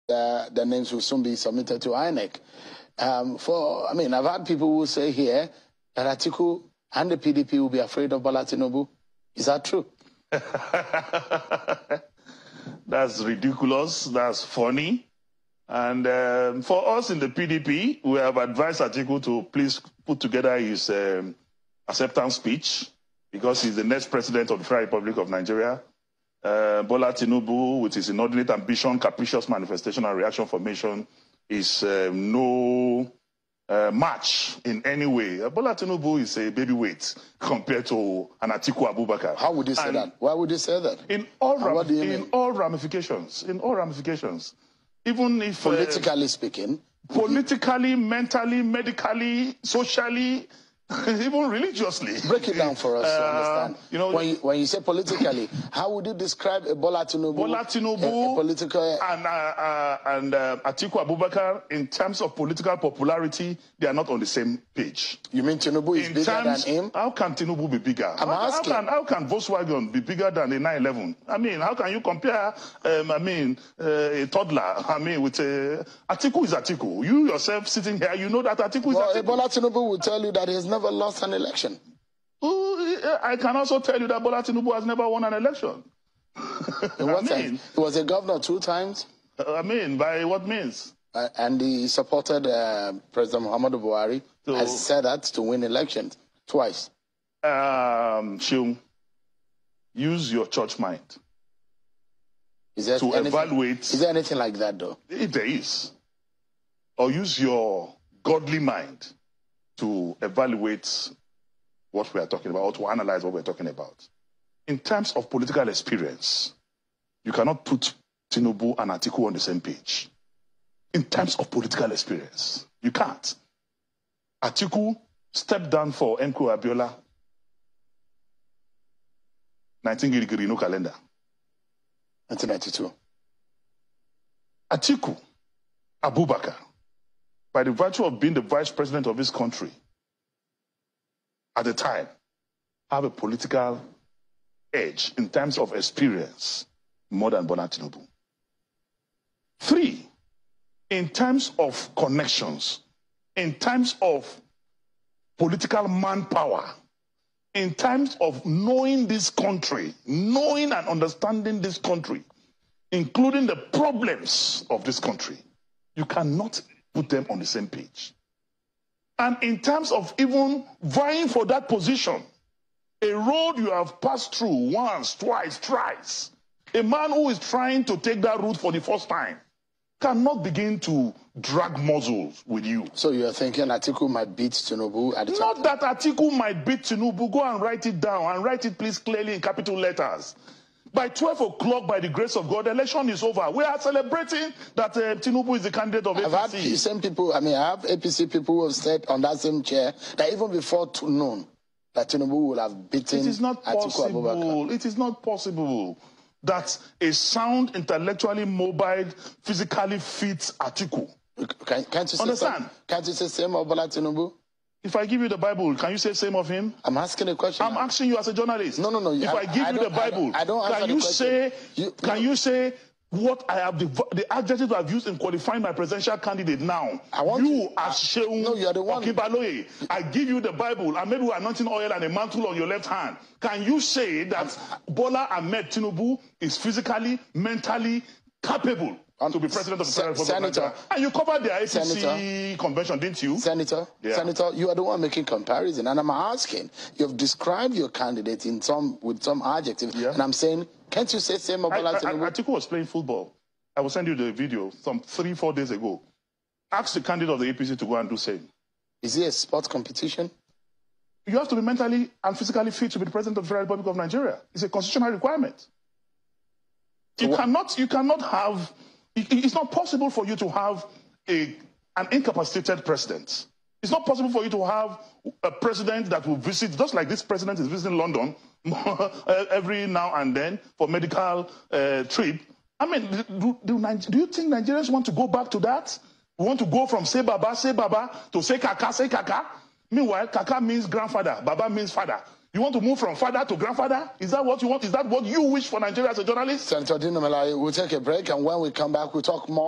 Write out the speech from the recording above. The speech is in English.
the names will soon be submitted to INEC. I've had people who say here that Atiku and the PDP will be afraid of Bola Tinubu. Is that true? That's ridiculous. That's funny. And for us in the PDP, we have advised Atiku to please put together his acceptance speech, because he's the next president of the Federal Republic of Nigeria. Bola Tinubu, with his inordinate ambition, capricious manifestation, and reaction formation, is no match in any way. Bola Tinubu is a baby weight compared to an Atiku Abubakar. How would you say that? Why would you say that? In all ramifications. Even if... Politically speaking? Politically, mentally, medically, socially, even religiously. Break it down for us to understand. When you say politically, how would you describe a Bola Tinubu? Bola Tinubu and Atiku Abubakar, in terms of political popularity, they are not on the same page. You mean Tinubu is bigger than him? How can Tinubu be bigger? How can Volkswagen be bigger than a 911? How can you compare, a toddler, with Atiku is Atiku. You yourself sitting here, you know that Atiku is Atiku. Bola Tinubu will tell you that he has never lost an election. I can also tell you that Bola Tinubu has never won an election. He was a governor 2 times. By what means? And he supported President Muhammadu Buhari, has said that, to win elections twice. Use your church mind evaluate. Is there anything like that, though? If there is. Or use your godly mind to evaluate what we are talking about, or to analyze what we're talking about. In terms of political experience, you cannot put Tinubu and Atiku on the same page. In terms of political experience, you can't. Atiku stepped down for MKO Abiola, 19 no calendar. 1992. Atiku Abubakar, by the virtue of being the vice president of this country at the time, have a political edge in terms of experience more than Bola Tinubu. 3, in terms of connections, in terms of political manpower, in terms of knowing this country, knowing and understanding this country, including the problems of this country, you cannot put them on the same page. And in terms of even vying for that position, a road you have passed through once, twice, thrice, a man who is trying to take that route for the first time cannot begin to drag muzzles with you. So you are thinking Atiku might beat Tinubu at the time? Not that Atiku might beat Tinubu. Go and write it down, and write it please clearly in capital letters. By 12 o'clock, by the grace of God, the election is over. We are celebrating that Tinubu is the candidate of APC. I've had the same people, I have APC people who have said on that same chair that even before noon, that Tinubu will have beaten Atiku Abubakar. It is not possible that a sound, intellectually mobile, physically fit Atiku. Can't you say same of Bola Tinubu? If I give you the Bible, can you say same of him? I'm asking a question. I'm asking you as a journalist. No. If I give you the Bible, can you say what I have, the adjective I've used in qualifying my presidential candidate now? You are Sheung. No, you're the one. Okibaloye. I give you the Bible, and maybe we're anointing oil and a mantle on your left hand. Can you say that Bola Ahmed Tinubu is physically, mentally capable to be president of the Federal Republic of Nigeria? And you covered the ICC convention, didn't you? Senator, you are the one making comparison, and I'm asking, you've described your candidate with some adjective, and I'm saying, can't you say same about Bola Tinubu? Atiku was playing football. I will send you the video some 3-4 days ago. Ask the candidate of the APC to go and do same. Is it a sports competition? You have to be mentally and physically fit to be the president of the Federal Republic of Nigeria. It's a constitutional requirement. You cannot have. It's not possible for you to have an incapacitated president. It's not possible for you to have a president that will visit, just like this president is visiting London every now and then for medical trip. Do you think Nigerians want to go back to that? We want to go from say Baba to say Kaka. Meanwhile, Kaka means grandfather, Baba means father. You want to move from father to grandfather? Is that what you want? Is that what you wish for Nigeria as a journalist? Senator Dino Melaye, we'll take a break, and when we come back, we'll talk more.